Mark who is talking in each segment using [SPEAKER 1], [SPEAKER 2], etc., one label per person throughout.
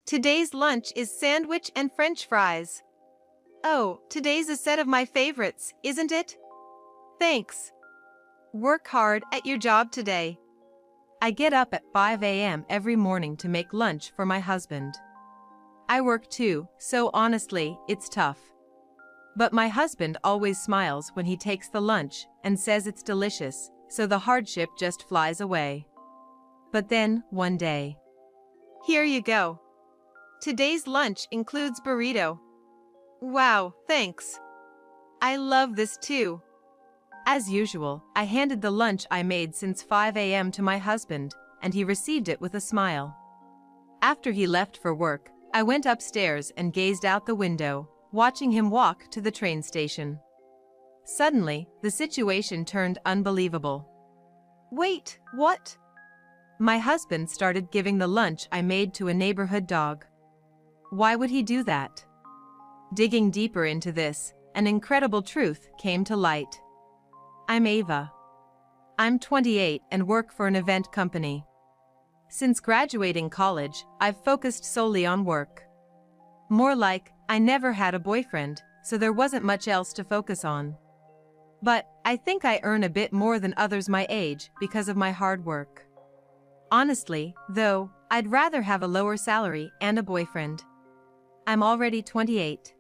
[SPEAKER 1] Today's lunch is sandwich and French fries. Oh, today's a set of my favorites, isn't it? Thanks. Work hard at your job today. I get up at 5 a.m. every morning to make lunch for my husband. I work too, so honestly, it's tough. But my husband always smiles when he takes the lunch and says it's delicious, so the hardship just flies away. But then, one day. Here you go. Today's lunch includes burrito. Wow, thanks. I love this too. As usual, I handed the lunch I made since 5 a.m. to my husband, and he received it with a smile. After he left for work, I went upstairs and gazed out the window, watching him walk to the train station. Suddenly, the situation turned unbelievable. Wait, what? My husband started giving the lunch I made to a neighborhood dog. Why would he do that? Digging deeper into this, an incredible truth came to light. I'm Ava. I'm 28 and work for an event company. Since graduating college, I've focused solely on work. More like, I never had a boyfriend, so there wasn't much else to focus on. But I think I earn a bit more than others my age because of my hard work. Honestly, though, I'd rather have a lower salary and a boyfriend. I'm already 28.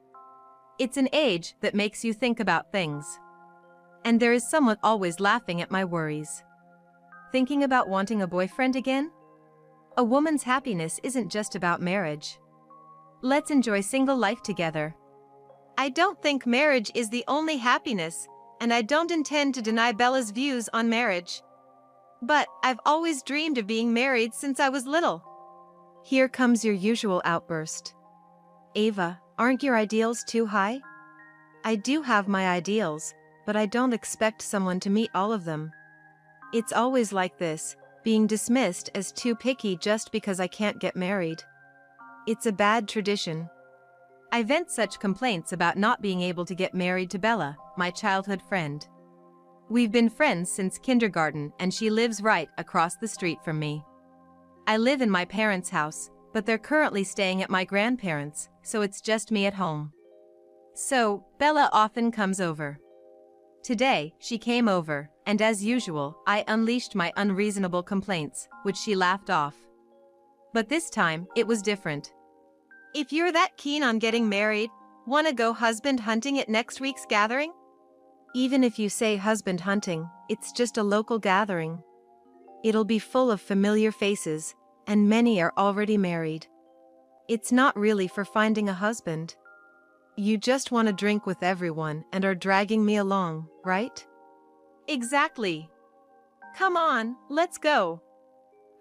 [SPEAKER 1] It's an age that makes you think about things. And there is someone always laughing at my worries. Thinking about wanting a boyfriend again? A woman's happiness isn't just about marriage. Let's enjoy single life together. I don't think marriage is the only happiness, and I don't intend to deny Bella's views on marriage. But I've always dreamed of being married since I was little. Here comes your usual outburst. Ava, aren't your ideals too high? I do have my ideals, but I don't expect someone to meet all of them. It's always like this, being dismissed as too picky just because I can't get married. It's a bad tradition. I vent such complaints about not being able to get married to Bella, my childhood friend. We've been friends since kindergarten and she lives right across the street from me. I live in my parents' house, but they're currently staying at my grandparents', so it's just me at home. So, Bella often comes over. Today, she came over, and as usual, I unleashed my unreasonable complaints, which she laughed off. But this time, it was different. If you're that keen on getting married, wanna go husband hunting at next week's gathering? Even if you say husband hunting, it's just a local gathering. It'll be full of familiar faces, and many are already married. It's not really for finding a husband. You just want to drink with everyone and are dragging me along, right? Exactly. Come on, let's go.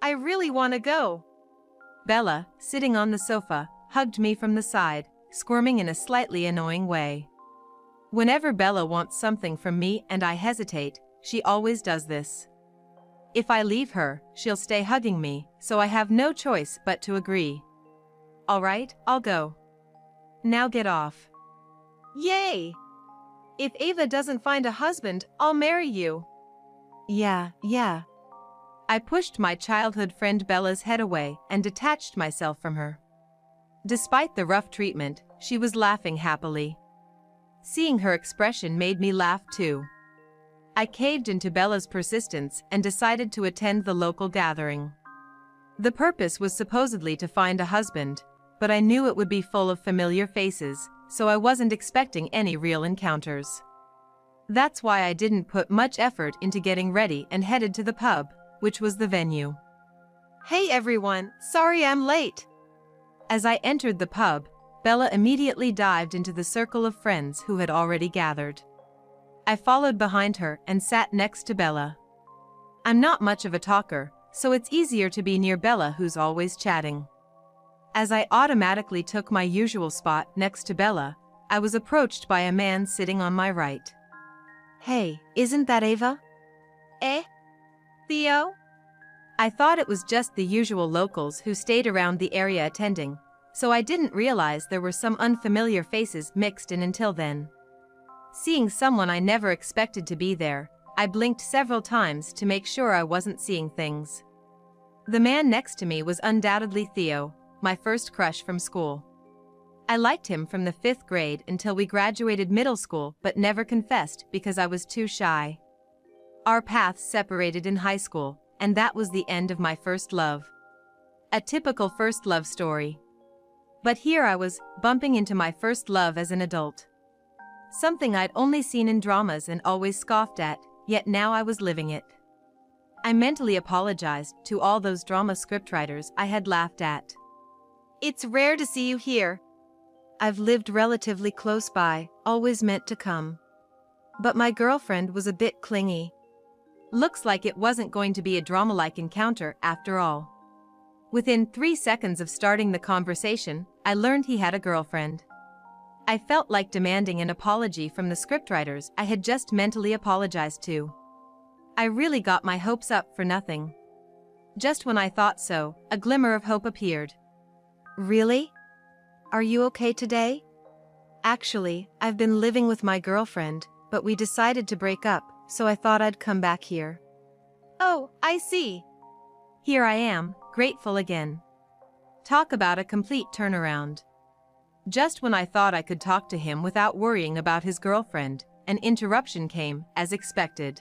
[SPEAKER 1] I really want to go. Bella, sitting on the sofa, hugged me from the side, squirming in a slightly annoying way. Whenever Bella wants something from me and I hesitate, she always does this. If I leave her, she'll stay hugging me, so I have no choice but to agree. All right, I'll go. Now get off. Yay! If Ava doesn't find a husband, I'll marry you. Yeah. I pushed my childhood friend Bella's head away and detached myself from her. Despite the rough treatment, she was laughing happily. Seeing her expression made me laugh too. I caved into Bella's persistence and decided to attend the local gathering. The purpose was supposedly to find a husband, but I knew it would be full of familiar faces, so I wasn't expecting any real encounters. That's why I didn't put much effort into getting ready and headed to the pub, which was the venue. Hey everyone, sorry I'm late. As I entered the pub, Bella immediately dived into the circle of friends who had already gathered. I followed behind her and sat next to Bella. I'm not much of a talker, so it's easier to be near Bella who's always chatting. As I automatically took my usual spot next to Bella, I was approached by a man sitting on my right. Hey, isn't that Ava? Theo? I thought it was just the usual locals who stayed around the area attending, so I didn't realize there were some unfamiliar faces mixed in until then. Seeing someone I never expected to be there, I blinked several times to make sure I wasn't seeing things. The man next to me was undoubtedly Theo, my first crush from school. I liked him from the 5th grade until we graduated middle school but never confessed because I was too shy. Our paths separated in high school, and that was the end of my first love. A typical first love story. But here I was, bumping into my first love as an adult. Something I'd only seen in dramas and always scoffed at, yet now I was living it. I mentally apologized to all those drama scriptwriters I had laughed at. It's rare to see you here. I've lived relatively close by, always meant to come. But my girlfriend was a bit clingy. Looks like it wasn't going to be a drama-like encounter after all. Within 3 seconds of starting the conversation, I learned he had a girlfriend. I felt like demanding an apology from the scriptwriters I had just mentally apologized to. I really got my hopes up for nothing. Just when I thought so, a glimmer of hope appeared. Really? Are you okay today? Actually, I've been living with my girlfriend, but we decided to break up, so I thought I'd come back here. Oh, I see. Here I am, grateful again. Talk about a complete turnaround. Just when I thought I could talk to him without worrying about his girlfriend, an interruption came, as expected.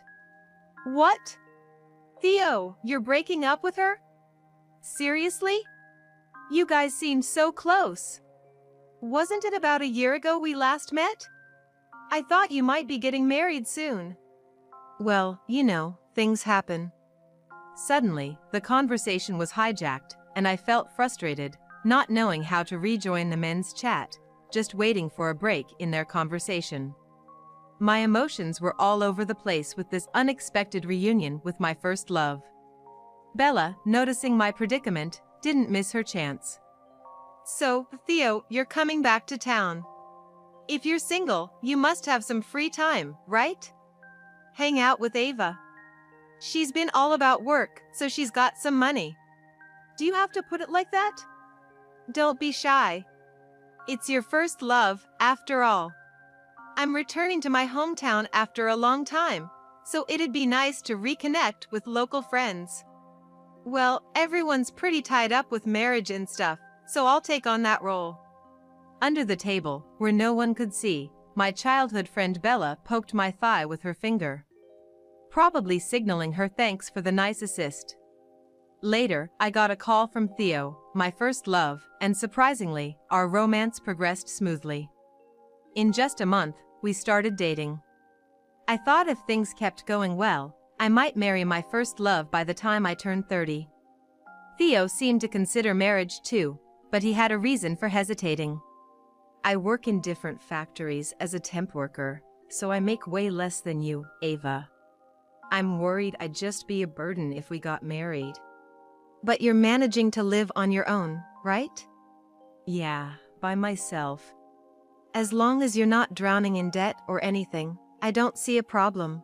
[SPEAKER 1] What? Theo, you're breaking up with her? Seriously? You guys seem so close. Wasn't it about a year ago we last met? I thought you might be getting married soon. Well, you know, things happen. Suddenly, the conversation was hijacked, and I felt frustrated, not knowing how to rejoin the men's chat, just waiting for a break in their conversation. My emotions were all over the place with this unexpected reunion with my first love. Bella, noticing my predicament, didn't miss her chance. So, Theo, you're coming back to town. If you're single, you must have some free time, right? Hang out with Ava. She's been all about work, so she's got some money. Do you have to put it like that? Don't be shy. It's your first love, after all. I'm returning to my hometown after a long time, so it'd be nice to reconnect with local friends. Well, everyone's pretty tied up with marriage and stuff, so I'll take on that role. Under the table, where no one could see, my childhood friend Bella poked my thigh with her finger, probably signaling her thanks for the nice assist. Later, I got a call from Theo, my first love, and surprisingly, our romance progressed smoothly. In just a month, we started dating. I thought if things kept going well, I might marry my first love by the time I turned 30. Theo seemed to consider marriage too, but he had a reason for hesitating. I work in different factories as a temp worker, so I make way less than you, Ava. I'm worried I'd just be a burden if we got married. But you're managing to live on your own, right? Yeah, by myself. As long as you're not drowning in debt or anything, I don't see a problem.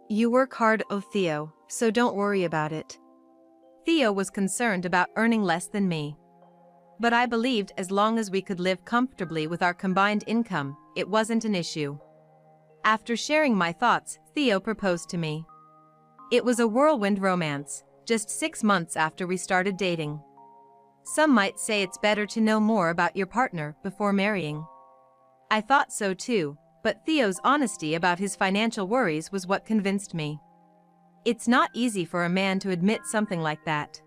[SPEAKER 1] You work hard, oh Theo, so don't worry about it. Theo was concerned about earning less than me. But I believed as long as we could live comfortably with our combined income, it wasn't an issue. After sharing my thoughts, Theo proposed to me. It was a whirlwind romance, just 6 months after we started dating. Some might say it's better to know more about your partner before marrying. I thought so too, but Theo's honesty about his financial worries was what convinced me. It's not easy for a man to admit something like that.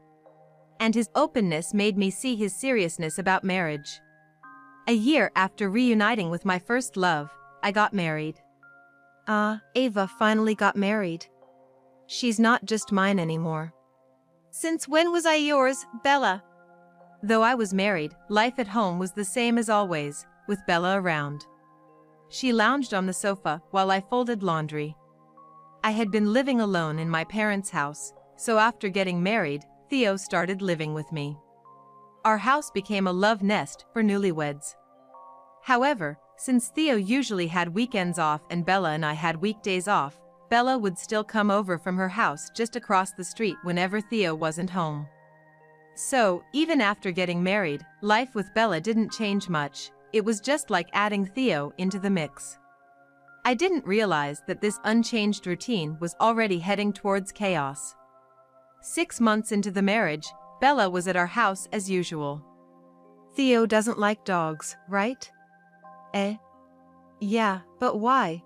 [SPEAKER 1] And his openness made me see his seriousness about marriage. A year after reuniting with my first love, I got married. Ava finally got married. She's not just mine anymore. Since when was I yours, Bella? Though I was married, life at home was the same as always, with Bella around. She lounged on the sofa while I folded laundry. I had been living alone in my parents' house, so after getting married, Theo started living with me. Our house became a love nest for newlyweds. However, since Theo usually had weekends off and Bella and I had weekdays off, Bella would still come over from her house just across the street whenever Theo wasn't home. So, even after getting married, life with Bella didn't change much. It was just like adding Theo into the mix. I didn't realize that this unchanged routine was already heading towards chaos. 6 months into the marriage, Bella was at our house as usual. Theo doesn't like dogs, right? Eh? Yeah, but why?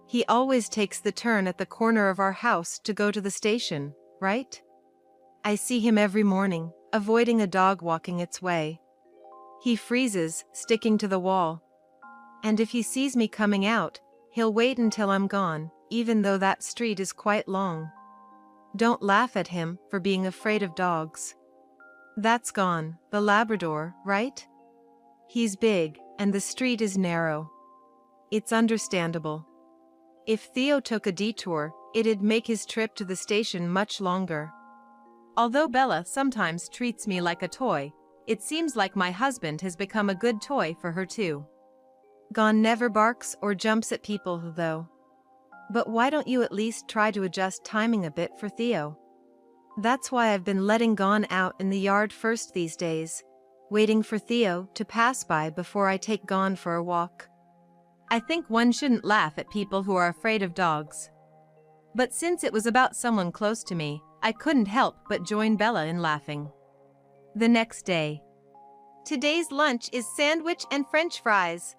[SPEAKER 1] He always takes the turn at the corner of our house to go to the station, right? I see him every morning, avoiding a dog walking its way. He freezes, sticking to the wall. And if he sees me coming out, he'll wait until I'm gone, even though that street is quite long. Don't laugh at him for being afraid of dogs. That's Gone, the Labrador, right? He's big, and the street is narrow. It's understandable. If Theo took a detour, it'd make his trip to the station much longer. Although Bella sometimes treats me like a toy, it seems like my husband has become a good toy for her too. Gone never barks or jumps at people though. But why don't you at least try to adjust timing a bit for Theo? That's why I've been letting Gone out in the yard first these days, waiting for Theo to pass by before I take Gone for a walk. I think one shouldn't laugh at people who are afraid of dogs. But since it was about someone close to me, I couldn't help but join Bella in laughing. The next day. Today's lunch is sandwich and French fries.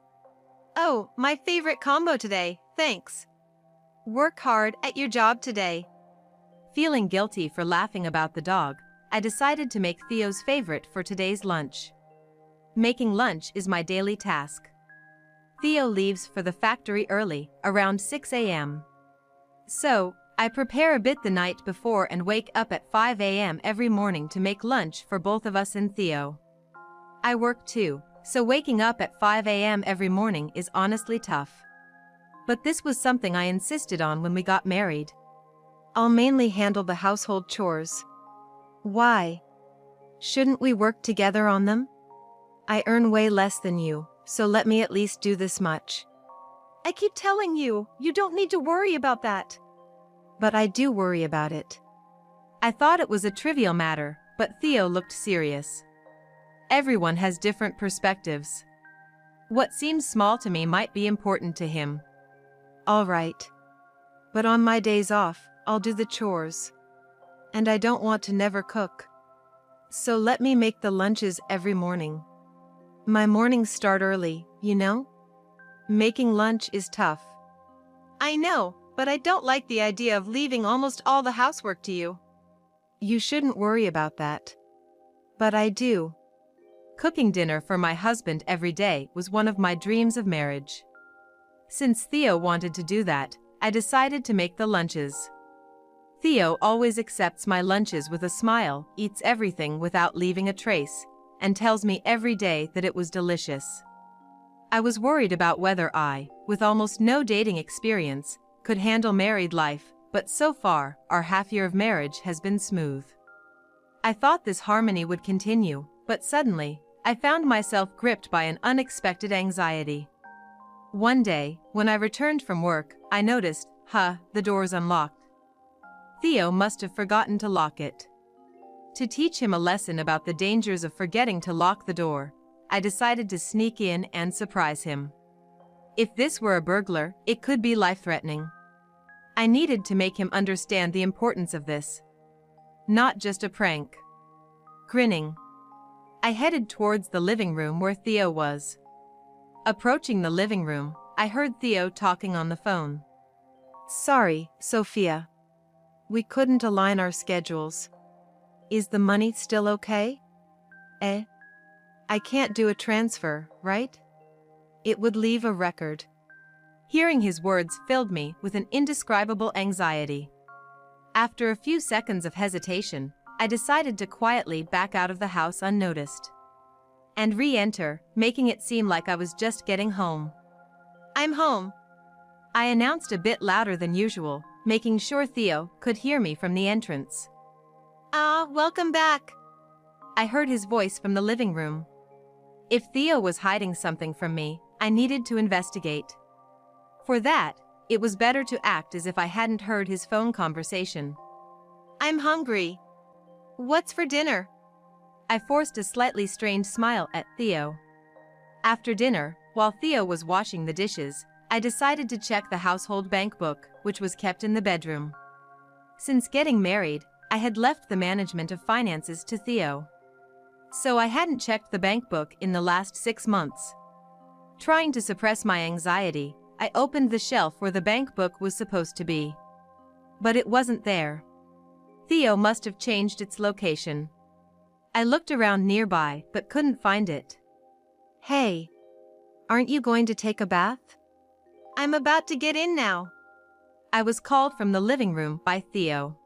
[SPEAKER 1] Oh, my favorite combo today, thanks. Work hard at your job today. Feeling guilty for laughing about the dog, I decided to make Theo's favorite for today's lunch. Making lunch is my daily task. Theo leaves for the factory early, around 6 a.m. So, I prepare a bit the night before and wake up at 5 a.m. every morning to make lunch for both of us and Theo. I work too, so waking up at 5 a.m. every morning is honestly tough. But this was something I insisted on when we got married. I'll mainly handle the household chores. Why? Shouldn't we work together on them? I earn way less than you, so let me at least do this much. I keep telling you, you don't need to worry about that. But I do worry about it. I thought it was a trivial matter, but Theo looked serious. Everyone has different perspectives. What seems small to me might be important to him. All right. But on my days off, I'll do the chores. And I don't want to never cook. So let me make the lunches every morning. My mornings start early, you know? Making lunch is tough. I know, but I don't like the idea of leaving almost all the housework to you. You shouldn't worry about that. But I do. Cooking dinner for my husband every day was one of my dreams of marriage. Since Theo wanted to do that, I decided to make the lunches. Theo always accepts my lunches with a smile, eats everything without leaving a trace, and tells me every day that it was delicious. I was worried about whether I, with almost no dating experience, could handle married life, but so far, our half-year of marriage has been smooth. I thought this harmony would continue, but suddenly, I found myself gripped by an unexpected anxiety. One day, when I returned from work, I noticed, the door's unlocked. Theo must have forgotten to lock it. To teach him a lesson about the dangers of forgetting to lock the door, I decided to sneak in and surprise him. If this were a burglar, it could be life-threatening. I needed to make him understand the importance of this. Not just a prank. Grinning, I headed towards the living room where Theo was. Approaching the living room, I heard Theo talking on the phone. Sorry, Sophia. We couldn't align our schedules. Is the money still okay? I can't do a transfer, right? It would leave a record. Hearing his words filled me with an indescribable anxiety. After a few seconds of hesitation, I decided to quietly back out of the house unnoticed. And re-enter, making it seem like I was just getting home. I'm home, I announced a bit louder than usual, making sure Theo could hear me from the entrance. Welcome back. I heard his voice from the living room. If Theo was hiding something from me, I needed to investigate. For that, it was better to act as if I hadn't heard his phone conversation. I'm hungry. What's for dinner? I forced a slightly strained smile at Theo. After dinner, while Theo was washing the dishes, I decided to check the household bank book, which was kept in the bedroom. Since getting married, I had left the management of finances to Theo. So I hadn't checked the bank book in the last 6 months. Trying to suppress my anxiety, I opened the shelf where the bank book was supposed to be. But it wasn't there. Theo must have changed its location. I looked around nearby but couldn't find it. Hey, aren't you going to take a bath? I'm about to get in now. I was called from the living room by Theo.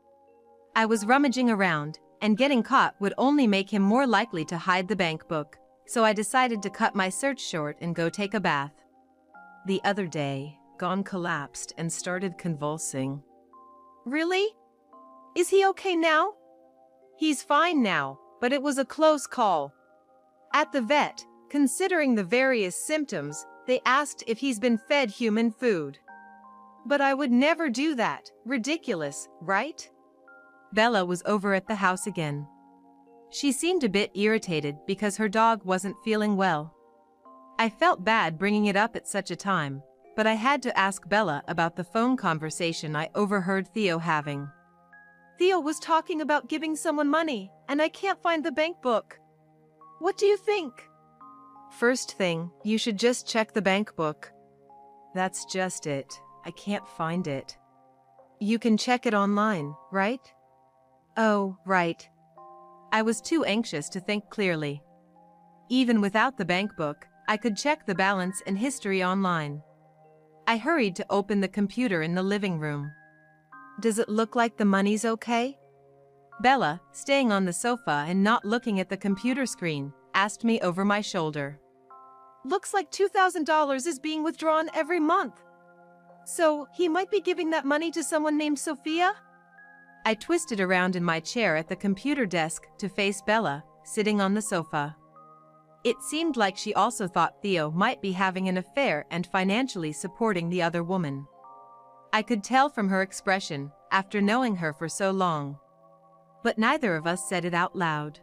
[SPEAKER 1] I was rummaging around, and getting caught would only make him more likely to hide the bank book, so I decided to cut my search short and go take a bath. The other day, Gon collapsed and started convulsing. Really? Is he okay now? He's fine now, but it was a close call. At the vet, considering the various symptoms, they asked if he's been fed human food. But I would never do that. Ridiculous, right? Bella was over at the house again. She seemed a bit irritated because her dog wasn't feeling well. I felt bad bringing it up at such a time, but I had to ask Bella about the phone conversation I overheard Theo having. Theo was talking about giving someone money, and I can't find the bank book. What do you think? First thing, you should just check the bank book. That's just it. I can't find it. You can check it online, right? Oh, right. I was too anxious to think clearly. Even without the bank book, I could check the balance and history online. I hurried to open the computer in the living room. Does it look like the money's okay? Bella, staying on the sofa and not looking at the computer screen, asked me over my shoulder. Looks like $2,000 is being withdrawn every month. So, he might be giving that money to someone named Sophia? I twisted around in my chair at the computer desk to face Bella, sitting on the sofa. It seemed like she also thought Theo might be having an affair and financially supporting the other woman. I could tell from her expression, after knowing her for so long. But neither of us said it out loud.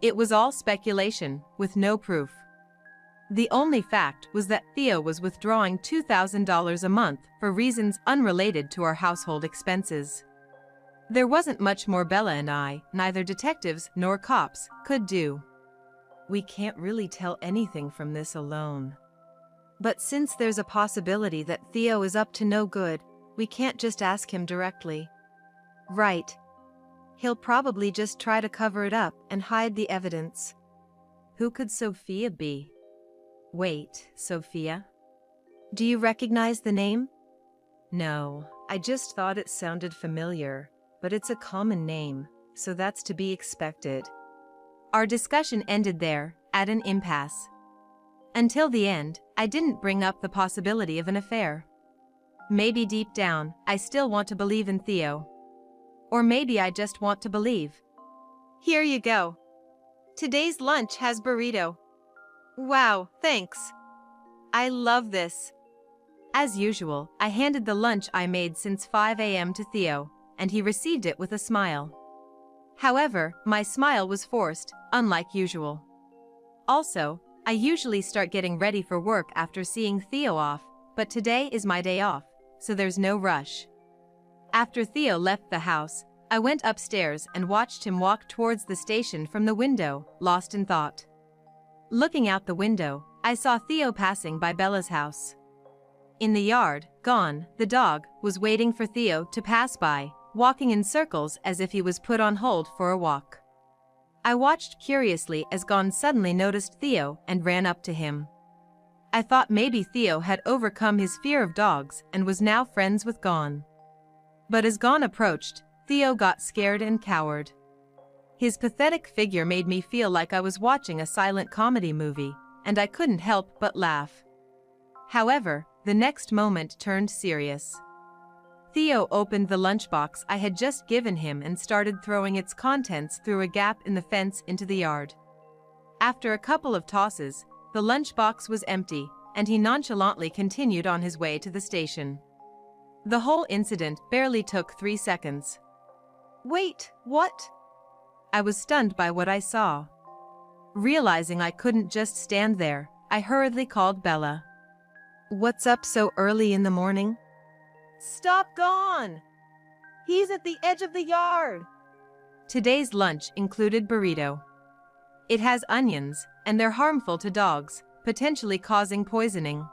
[SPEAKER 1] It was all speculation, with no proof. The only fact was that Theo was withdrawing $2,000 a month for reasons unrelated to our household expenses. There wasn't much more Bella and I, neither detectives nor cops, could do. We can't really tell anything from this alone. But since there's a possibility that Theo is up to no good, we can't just ask him directly. Right. He'll probably just try to cover it up and hide the evidence. Who could Sophia be? Wait, Sophia? Do you recognize the name? No, I just thought it sounded familiar, but it's a common name, so that's to be expected. Our discussion ended there, at an impasse. Until the end, I didn't bring up the possibility of an affair. Maybe deep down, I still want to believe in Theo. Or maybe I just want to believe. Here you go. Today's lunch has burrito. Wow, thanks. I love this. As usual, I handed the lunch I made since 5 a.m. to Theo, and he received it with a smile. However, my smile was forced, unlike usual. Also, I usually start getting ready for work after seeing Theo off, but today is my day off, so there's no rush. After Theo left the house, I went upstairs and watched him walk towards the station from the window, lost in thought. Looking out the window, I saw Theo passing by Bella's house. In the yard, Gon, the dog, was waiting for Theo to pass by, walking in circles as if he was put on hold for a walk. I watched curiously as Gon suddenly noticed Theo and ran up to him. I thought maybe Theo had overcome his fear of dogs and was now friends with Gon. But as Gon approached, Theo got scared and cowered. His pathetic figure made me feel like I was watching a silent comedy movie, and I couldn't help but laugh. However, the next moment turned serious. Theo opened the lunchbox I had just given him and started throwing its contents through a gap in the fence into the yard. After a couple of tosses, the lunchbox was empty, and he nonchalantly continued on his way to the station. The whole incident barely took 3 seconds. Wait, what? I was stunned by what I saw. Realizing I couldn't just stand there, I hurriedly called Bella. What's up so early in the morning? Stop, Gon! He's at the edge of the yard! Today's lunch included burrito. It has onions, and they're harmful to dogs, potentially causing poisoning.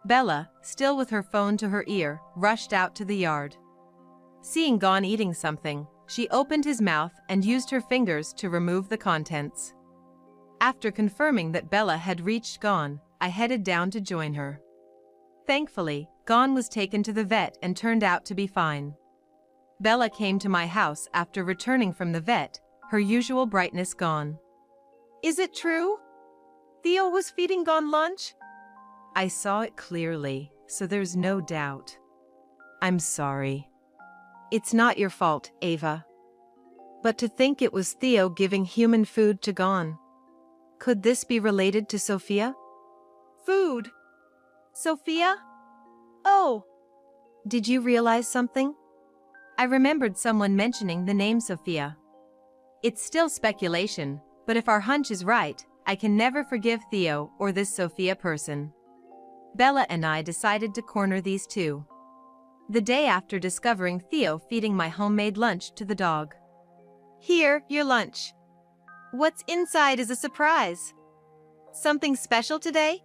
[SPEAKER 1] Bella, still with her phone to her ear, rushed out to the yard. Seeing Gon eating something, she opened his mouth and used her fingers to remove the contents. After confirming that Bella had reached Gon, I headed down to join her. Thankfully, Gon was taken to the vet and turned out to be fine. Bella came to my house after returning from the vet, her usual brightness gone.
[SPEAKER 2] Is it true? Theo was feeding Gon lunch?
[SPEAKER 1] I saw it clearly, so there's no doubt. I'm sorry. It's not your fault, Ava. But to think it was Theo giving human food to Gon. Could this be related to Sophia?
[SPEAKER 2] Food? Sophia? Oh.
[SPEAKER 1] Did you realize something? I remembered someone mentioning the name Sophia. It's still speculation, but if our hunch is right, I can never forgive Theo or this Sophia person. Bella and I decided to corner these two. The day after discovering Theo feeding my homemade lunch to the dog.
[SPEAKER 2] Here, your lunch. What's inside is a surprise. Something special today?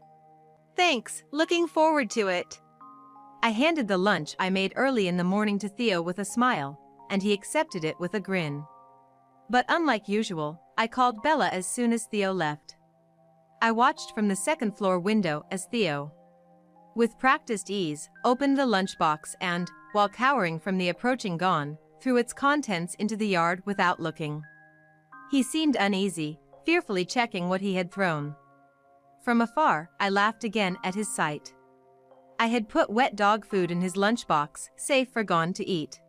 [SPEAKER 2] Thanks, looking forward to it.
[SPEAKER 1] I handed the lunch I made early in the morning to Theo with a smile, and he accepted it with a grin. But unlike usual, I called Bella as soon as Theo left. I watched from the second-floor window as Theo, with practiced ease, opened the lunchbox and, while cowering from the approaching Gon, threw its contents into the yard without looking. He seemed uneasy, fearfully checking what he had thrown. From afar, I laughed again at his sight. I had put wet dog food in his lunchbox, safe for Gon to eat.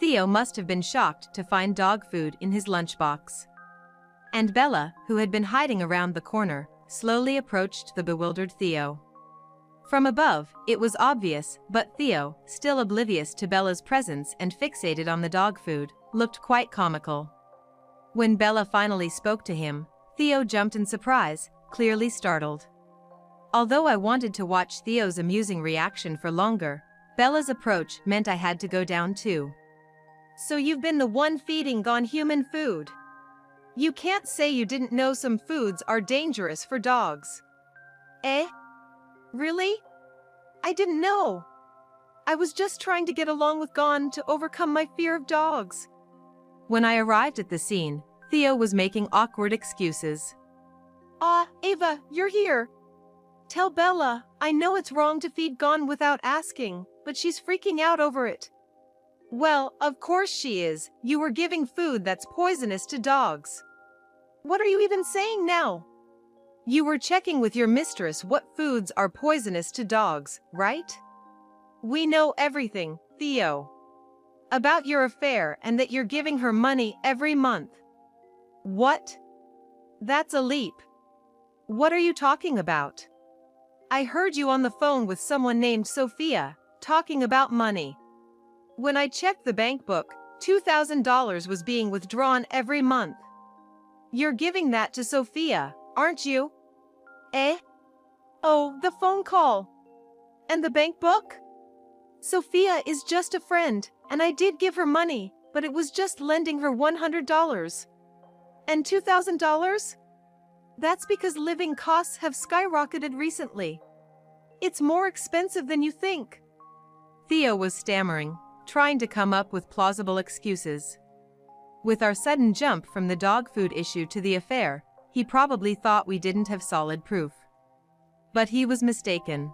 [SPEAKER 1] Theo must have been shocked to find dog food in his lunchbox. And Bella, who had been hiding around the corner, slowly approached the bewildered Theo. From above, it was obvious, but Theo, still oblivious to Bella's presence and fixated on the dog food, looked quite comical. When Bella finally spoke to him, Theo jumped in surprise, clearly startled. Although I wanted to watch Theo's amusing reaction for longer, Bella's approach meant I had to go down too.
[SPEAKER 2] So you've been the one feeding Gon human food? You can't say you didn't know some foods are dangerous for dogs. Eh? Really? I didn't know. I was just trying to get along with Gon to overcome my fear of dogs.
[SPEAKER 1] When I arrived at the scene, Theo was making awkward excuses.
[SPEAKER 2] Ava, you're here. Tell Bella, I know it's wrong to feed Gon without asking, but she's freaking out over it. Well, of course she is. You were giving food that's poisonous to dogs. What are you even saying now? You were checking with your mistress what foods are poisonous to dogs, right? We know everything, Theo. About your affair and that you're giving her money every month. What? That's a leap. What are you talking about? I heard you on the phone with someone named Sophia, talking about money. When I checked the bank book, $2,000 was being withdrawn every month. You're giving that to Sophia, aren't you? Eh? Oh, the phone call. And the bank book? Sophia is just a friend, and I did give her money, but it was just lending her $100. And $2,000? That's because living costs have skyrocketed recently. It's more expensive than you think.
[SPEAKER 1] Theo was stammering, trying to come up with plausible excuses. With our sudden jump from the dog food issue to the affair, he probably thought we didn't have solid proof. But he was mistaken.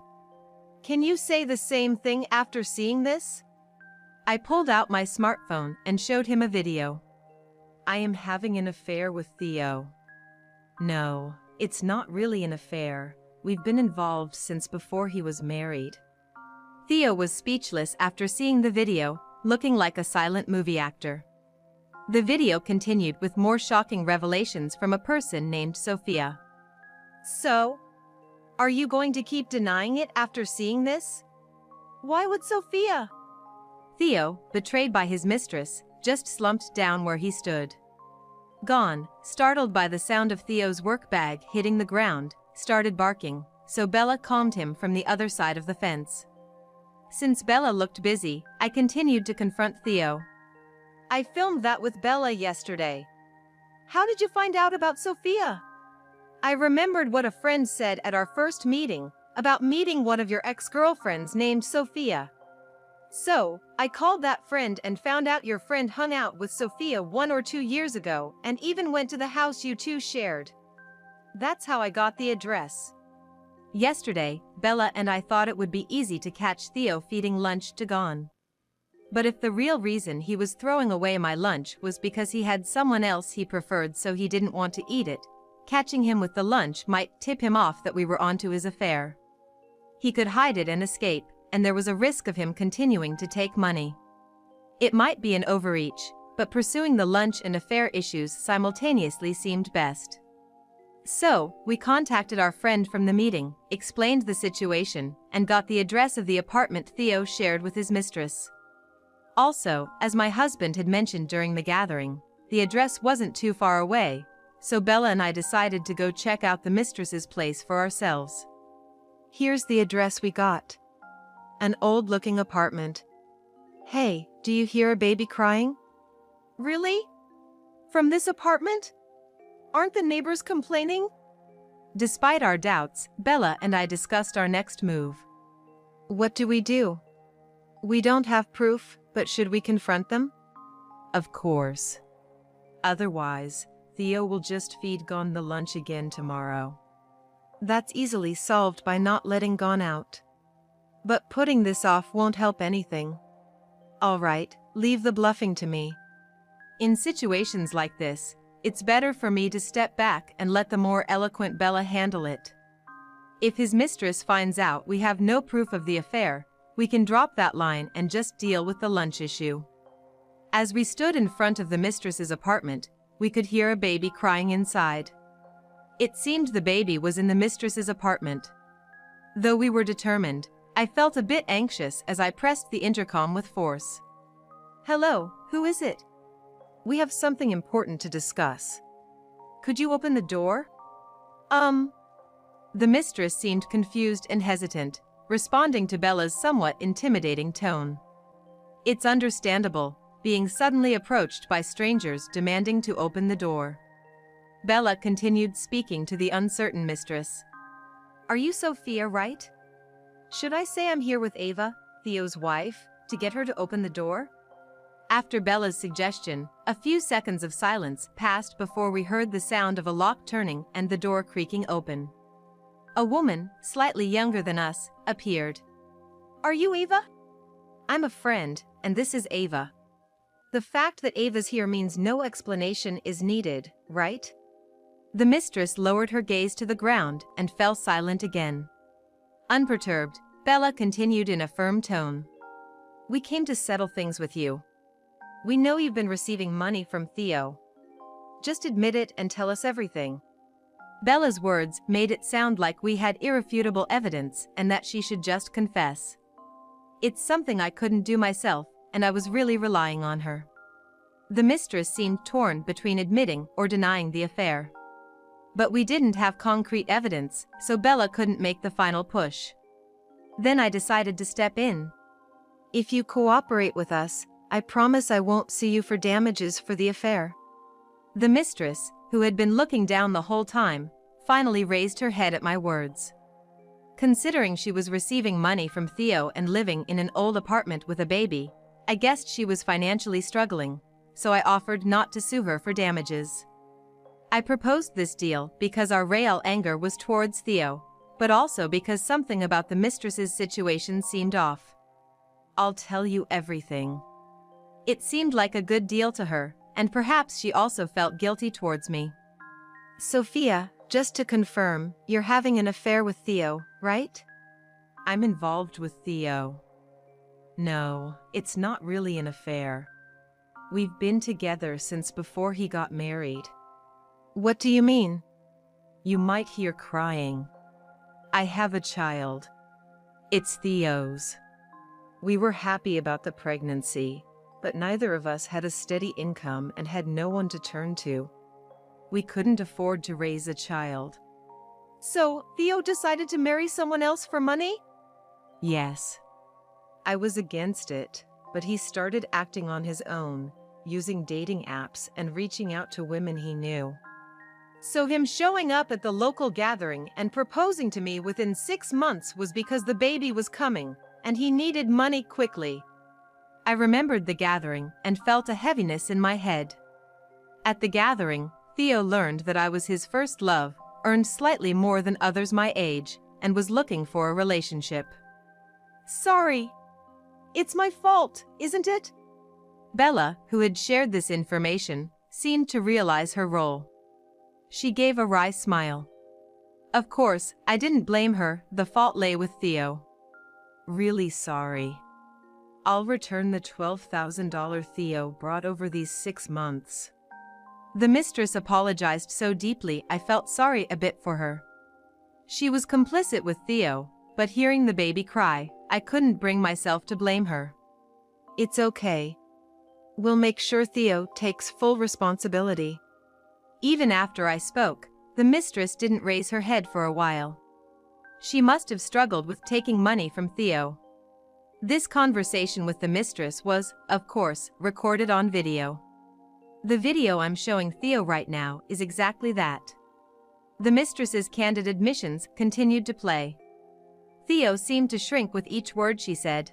[SPEAKER 2] Can you say the same thing after seeing this?
[SPEAKER 1] I pulled out my smartphone and showed him a video. I am having an affair with Theo. No, it's not really an affair. We've been involved since before he was married. Theo was speechless after seeing the video, looking like a silent movie actor. The video continued with more shocking revelations from a person named Sophia.
[SPEAKER 2] So? Are you going to keep denying it after seeing this? Why would Sophia?
[SPEAKER 1] Theo, betrayed by his mistress, just slumped down where he stood. Gon, startled by the sound of Theo's work bag hitting the ground, started barking, so Bella calmed him from the other side of the fence. Since Bella looked busy, I continued to confront Theo.
[SPEAKER 2] I filmed that with Bella yesterday. How did you find out about Sophia?
[SPEAKER 1] I remembered what a friend said at our first meeting about meeting one of your ex-girlfriends named Sophia. So, I called that friend and found out your friend hung out with Sophia 1 or 2 years ago and even went to the house you two shared. That's how I got the address. Yesterday, Bella and I thought it would be easy to catch Theo feeding lunch to Gon. But if the real reason he was throwing away my lunch was because he had someone else he preferred so he didn't want to eat it, catching him with the lunch might tip him off that we were onto his affair. He could hide it and escape, and there was a risk of him continuing to take money. It might be an overreach, but pursuing the lunch and affair issues simultaneously seemed best. So, we contacted our friend from the meeting, explained the situation, and got the address of the apartment Theo shared with his mistress. Also, as my husband had mentioned during the gathering, the address wasn't too far away, so Bella and I decided to go check out the mistress's place for ourselves. Here's the address we got. An old-looking apartment. Hey, do you hear a baby crying?
[SPEAKER 2] Really? From this apartment? Aren't the neighbors complaining?
[SPEAKER 1] Despite our doubts, Bella and I discussed our next move. What do we do? We don't have proof, but should we confront them? Of course. Otherwise, Theo will just feed Gon the lunch again tomorrow. That's easily solved by not letting Gon out. But putting this off won't help anything. All right, leave the bluffing to me. In situations like this, it's better for me to step back and let the more eloquent Bella handle it. If his mistress finds out we have no proof of the affair, we can drop that line and just deal with the lunch issue. As we stood in front of the mistress's apartment, we could hear a baby crying inside. It seemed the baby was in the mistress's apartment. Though we were determined, I felt a bit anxious as I pressed the intercom with force. Hello, who is it? We have something important to discuss. Could you open the door? The mistress seemed confused and hesitant, responding to Bella's somewhat intimidating tone. It's understandable, being suddenly approached by strangers demanding to open the door. Bella continued speaking to the uncertain mistress. Are you Sophia, right? Should I say I'm here with Ava, Theo's wife, to get her to open the door? After Bella's suggestion, a few seconds of silence passed before we heard the sound of a lock turning and the door creaking open. A woman, slightly younger than us, appeared.
[SPEAKER 2] Are you Ava?
[SPEAKER 1] I'm a friend, and this is Ava. The fact that Ava's here means no explanation is needed, right? The mistress lowered her gaze to the ground and fell silent again. Unperturbed, Bella continued in a firm tone. We came to settle things with you. We know you've been receiving money from Theo. Just admit it and tell us everything. Bella's words made it sound like we had irrefutable evidence and that she should just confess. It's something I couldn't do myself, and I was really relying on her. The mistress seemed torn between admitting or denying the affair. But we didn't have concrete evidence, so Bella couldn't make the final push. Then I decided to step in. If you cooperate with us, I promise I won't sue you for damages for the affair. The mistress, who had been looking down the whole time, finally raised her head at my words. Considering she was receiving money from Theo and living in an old apartment with a baby, I guessed she was financially struggling, so I offered not to sue her for damages. I proposed this deal because our real anger was towards Theo, but also because something about the mistress's situation seemed off. I'll tell you everything. It seemed like a good deal to her, and perhaps she also felt guilty towards me. Sophia, just to confirm, you're having an affair with Theo, right? I'm involved with Theo. No, it's not really an affair. We've been together since before he got married. What do you mean? You might hear crying. I have a child. It's Theo's. We were happy about the pregnancy, but neither of us had a steady income and had no one to turn to. We couldn't afford to raise a child.
[SPEAKER 2] So, Theo decided to marry someone else for money?
[SPEAKER 1] Yes. I was against it, but he started acting on his own,
[SPEAKER 2] using dating apps and reaching out to women he knew. So him showing up at the local gathering and proposing to me within 6 months was because the baby was coming, and he needed money quickly. I remembered the gathering and felt a heaviness in my head. At the gathering, Theo learned that I was his first love, earned slightly more than others my age, and was looking for a relationship.
[SPEAKER 1] Sorry. It's my fault, isn't it?
[SPEAKER 2] Bella, who had shared this information, seemed to realize her role. She gave a wry smile. Of course, I didn't blame her, the fault lay with Theo. Really sorry. I'll return the $12,000 Theo brought over these 6 months. The mistress apologized so deeply I felt sorry a bit for her. She was complicit with Theo, but hearing the baby cry, I couldn't bring myself to blame her.
[SPEAKER 1] It's okay. We'll make sure Theo takes full responsibility.
[SPEAKER 2] Even after I spoke, the mistress didn't raise her head for a while. She must have struggled with taking money from Theo. This conversation with the mistress was, of course, recorded on video. The video I'm showing Theo right now is exactly that. The mistress's candid admissions continued to play. Theo seemed to shrink with each word she said.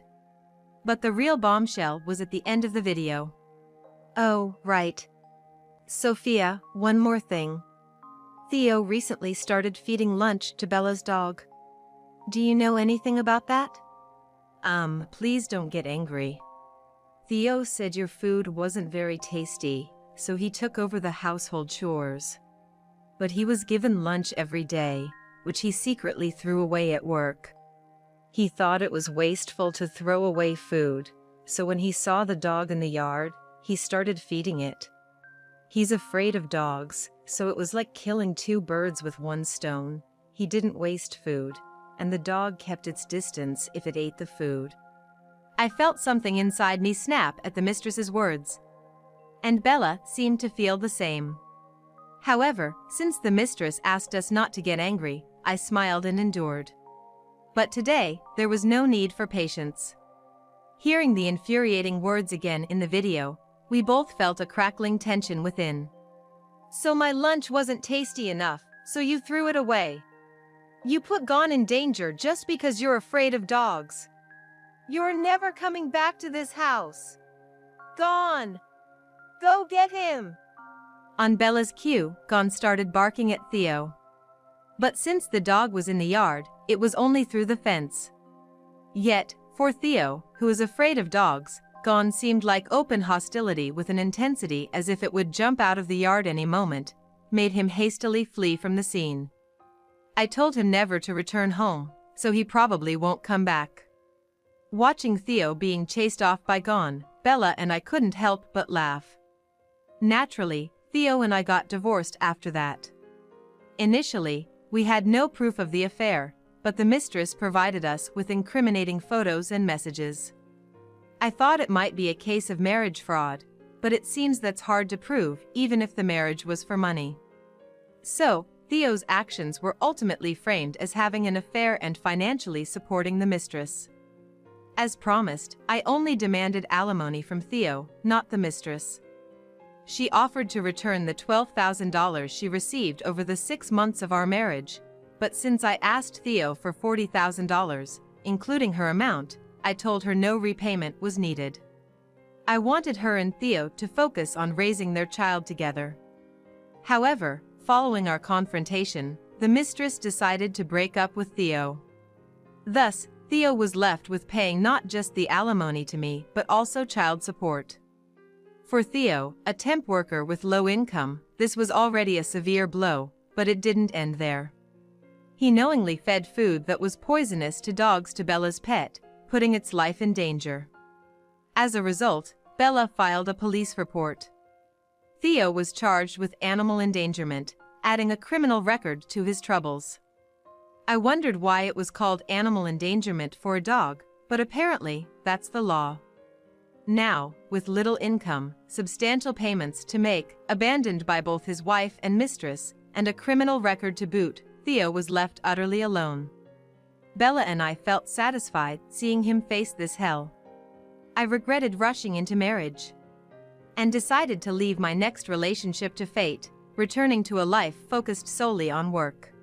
[SPEAKER 2] But the real bombshell was at the end of the video.
[SPEAKER 1] Oh, right. Sophia, one more thing. Theo recently started feeding lunch to Bella's dog. Do you know anything about that?
[SPEAKER 2] Please don't get angry. Theo said your food wasn't very tasty, so he took over the household chores. But he was given lunch every day, which he secretly threw away at work. He thought it was wasteful to throw away food, so when he saw the dog in the yard, he started feeding it. He's afraid of dogs, so it was like killing 2 birds with 1 stone. He didn't waste food, and the dog kept its distance if it ate the food. I felt something inside me snap at the mistress's words. And Bella seemed to feel the same. However, since the mistress asked us not to get angry, I smiled and endured. But today, there was no need for patience. Hearing the infuriating words again in the video, we both felt a crackling tension within.
[SPEAKER 1] So my lunch wasn't tasty enough, so you threw it away. You put Gon in danger just because you're afraid of dogs. You're never coming back to this house. Gon! Go get him!
[SPEAKER 2] On Bella's cue, Gon started barking at Theo. But since the dog was in the yard, it was only through the fence. Yet, for Theo, who is afraid of dogs, Gon seemed like open hostility with an intensity as if it would jump out of the yard any moment, made him hastily flee from the scene. I told him never to return home, so he probably won't come back. Watching Theo being chased off by Gon, Bella and I couldn't help but laugh. Naturally, Theo and I got divorced after that. Initially, we had no proof of the affair, but the mistress provided us with incriminating photos and messages. I thought it might be a case of marriage fraud, but it seems that's hard to prove even if the marriage was for money. So, Theo's actions were ultimately framed as having an affair and financially supporting the mistress. As promised, I only demanded alimony from Theo, not the mistress. She offered to return the $12,000 she received over the 6 months of our marriage, but since I asked Theo for $40,000, including her amount, I told her no repayment was needed. I wanted her and Theo to focus on raising their child together. However, following our confrontation, the mistress decided to break up with Theo. Thus, Theo was left with paying not just the alimony to me but also child support. For Theo, a temp worker with low income, this was already a severe blow, but it didn't end there. He knowingly fed food that was poisonous to dogs to Bella's pet, putting its life in danger. As a result, Bella filed a police report. Theo was charged with animal endangerment, adding a criminal record to his troubles. I wondered why it was called animal endangerment for a dog, but apparently, that's the law. Now, with little income, substantial payments to make, abandoned by both his wife and mistress, and a criminal record to boot, Theo was left utterly alone. Bella and I felt satisfied seeing him face this hell. I regretted rushing into marriage.
[SPEAKER 1] and decided to leave my next relationship to fate, returning to a life focused solely on work.